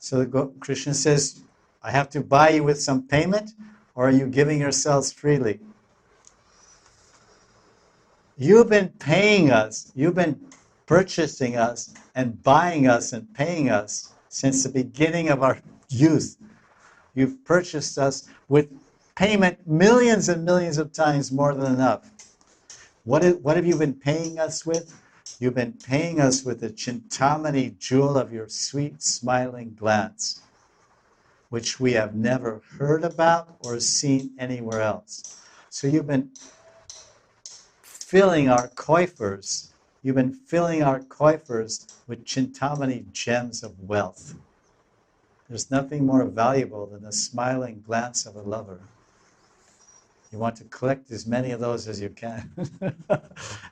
So Krishna says, I have to buy you with some payment, or are you giving yourselves freely? You've been paying us, you've been purchasing us and buying us and paying us since the beginning of our youth. You've purchased us with payment millions and millions of times more than enough. What have you been paying us with? You've been paying us with the Chintamani jewel of your sweet smiling glance, which we have never heard about or seen anywhere else. So you've been filling our coifers. You've been filling our coifers with Chintamani gems of wealth. There's nothing more valuable than the smiling glance of a lover. You want to collect as many of those as you can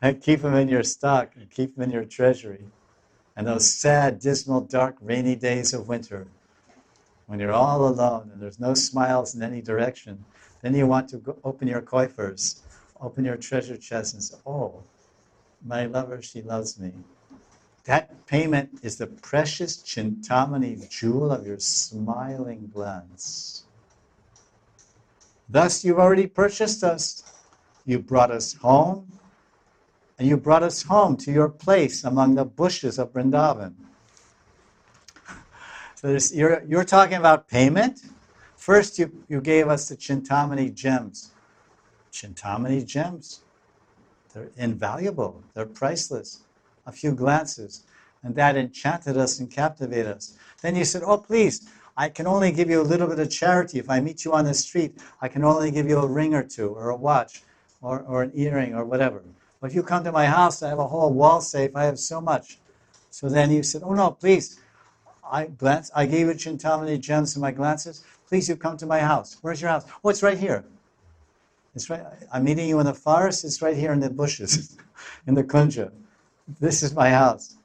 and keep them in your stock and keep them in your treasury. And those sad, dismal, dark, rainy days of winter, when you're all alone and there's no smiles in any direction, then you want to open your coifers, open your treasure chest and say, oh, my lover, she loves me. That payment is the precious Chintamani jewel of your smiling glance. Thus, you've already purchased us. You brought us home, and you brought us home to your place among the bushes of Vrindavan. So you're talking about payment? First, you gave us the Chintamani gems. Chintamani gems, they're invaluable, they're priceless. A few glances, and that enchanted us and captivated us. Then you said, oh, please, I can only give you a little bit of charity. If I meet you on the street, I can only give you a ring or two, or a watch, or an earring, or whatever. But if you come to my house, I have a whole wall safe, I have so much. So then you said, oh no, please, I gave you Chintamani gems in my glances. Please, you come to my house. Where's your house? Oh, it's right here. It's right. I'm meeting you in the forest. It's right here in the bushes, in the kunja. This is my house.